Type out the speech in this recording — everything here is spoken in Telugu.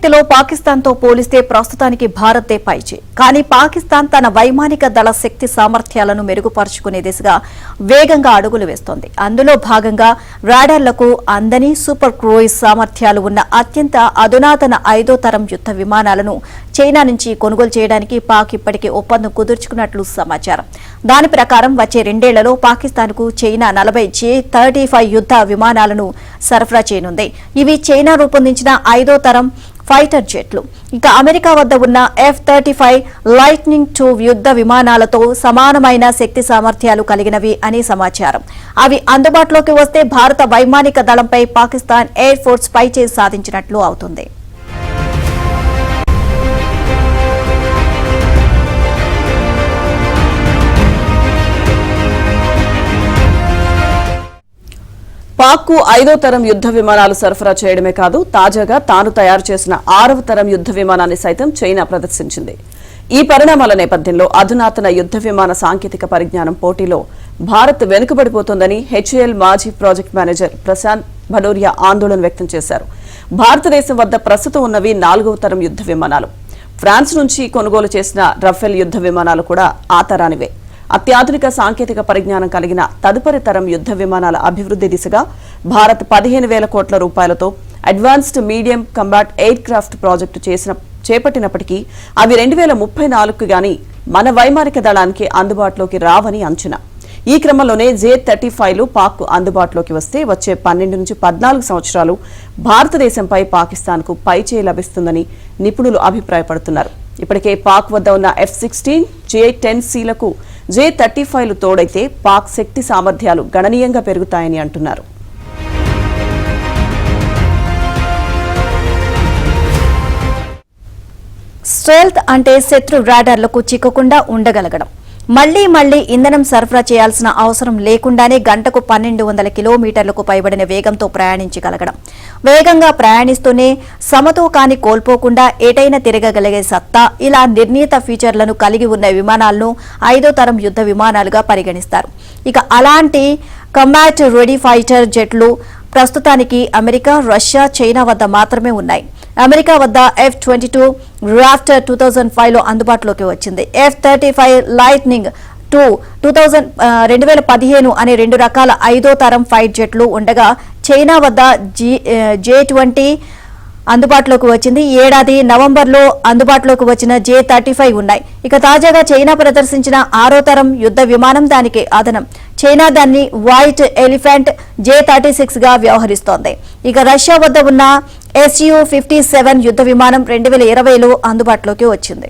శక్తిలో పాకిస్తాన్తో పోలిస్తే ప్రస్తుతానికి భారతే పైచే. కానీ పాకిస్తాన్ తన వైమానిక దళ శక్తి సామర్థ్యాలను మెరుగుపరుచుకునే దిశగా వేగంగా అడుగులు వేస్తోంది. అందులో భాగంగా రాడార్లకు అందని సూపర్ క్రూయిజ్ సామర్థ్యాలు ఉన్న అత్యంత అధునాతన 5వ తరం యుద్ధ విమానాలను చైనా నుంచి కొనుగోలు చేయడానికి పాక్ ఇప్పటికే ఒప్పందం కుదుర్చుకున్నట్లు సమాచారం. దాని ప్రకారం వచ్చే 2 ఏళ్లలో పాకిస్తాన్కు చైనా 40 J-35 యుద్ధ విమానాలను సరఫరా చేయనుంది. ఇవి చైనా రూపొందించిన 5వ తరం ఫైటర్ జెట్లు. ఇక అమెరికా వద్ద ఉన్న F-35 లైట్నింగ్ II యుద్ధ విమానాలతో సమానమైన శక్తి సామర్థ్యాలు కలిగినవి అని సమాచారం. అవి అందుబాటులోకి వస్తే భారత వైమానిక దళంపై పాకిస్తాన్ ఎయిర్ ఫోర్స్ పైచేయి సాధించినట్లు అవుతుంది. పాక్కు 5వ తరం యుద్ధ విమానాలు సరఫరా చేయడమే కాదు, తాజాగా తాను తయారు చేసిన 6వ తరం యుద్ధ విమానాన్ని సైతం చైనా ప్రదర్శించింది. ఈ పరిణామాల నేపథ్యంలో అధునాతన యుద్ధ విమాన సాంకేతిక పరిజ్ఞానం పోటీలో భారత్ వెనుకబడిపోతోందని హెచ్ఏఎల్ మాజీ ప్రాజెక్ట్ మేనేజర్ ప్రశాంత్ భడోరియా ఆందోళన వ్యక్తం చేశారు. భారతదేశం వద్ద ప్రస్తుతం ఉన్నవి 4వ తరం యుద్ధ విమానాలు. ఫ్రాన్స్ నుంచి కొనుగోలు చేసిన రఫేల్ యుద్ధ విమానాలు కూడా ఆ తరానివే. అత్యాధునిక సాంకేతిక పరిజ్ఞానం కలిగిన తదుపరి తరం యుద్ధ విమానాల అభివృద్ధి దిశగా భారత్ 15,000 కోట్ల రూపాయలతో advanced medium combat aircraft project చేపట్టినప్పటికీ అవి 2034కు గాని మన వైమానిక దళానికి అందుబాటులోకి రావని అంచనా. ఈ క్రమంలోనే J-35లు పాక్ అందుబాటులోకి వస్తే వచ్చే 12 నుంచి 14 సంవత్సరాలు భారతదేశంపై పాకిస్తాన్కు పైచేయి లభిస్తుందని నిపుణులు అభిప్రాయపడుతున్నారు. ఇప్పటికే పాక్ వద్ద ఉన్న F-16, J-10Cలకు J-35లు తోడైతే పాక్ శక్తి సామర్థ్యాలు గణనీయంగా పెరుగుతాయని అంటున్నారు. స్టెల్త్ అంటే శత్రు రాడార్లకు చిక్కకుండా ఉండగలగడం. మళ్లీ ఇంధనం సరఫరా చేయాల్సిన అవసరం లేకుండానే గంటకు 1200 కిలోమీటర్లకు పైబడిన వేగంతో ప్రయాణించగలగడం. వేగంగా ప్రయాణిస్తూనే సమతూకాన్ని కోల్పోకుండా ఎటైనా తిరగగలిగే సత్తా, ఇలా నిర్ణీత ఫీచర్లను కలిగి ఉన్న విమానాలను 5వ తరం యుద్ధ విమానాలుగా పరిగణిస్తారు. ఇక అలాంటి కంబాట్ రెడీ ఫైటర్ జెట్లు ప్రస్తుతానికి అమెరికా, రష్యా, చైనా వద్ద మాత్రమే ఉన్నాయి. అమెరికా వద్ద F-22 రాఫ్టర్ 2005లో అందుబాటులోకి వచ్చింది. F-35 లైట్నింగ్ II 2015 అనే 2 రకాల 5వ తరం ఫైట్ జెట్లు ఉండగా చైనా వద్ద J-20 అందుబాటులోకి వచ్చింది. ఈ ఏడాది నవంబర్లో అందుబాటులోకి వచ్చిన J-35 ఉన్నాయి. ఇక తాజాగా చైనా ప్రదర్శించిన 6వ తరం యుద్ధ విమానం దానికి అదనం. చైనా దాన్ని వైట్ ఎలిఫెంట్ J-36 గా వ్యవహరిస్తోంది. ఇక రష్యా వద్ద ఉన్న Su-57 యుద్ధ విమానం 2020లో అందుబాటులోకి వచ్చింది.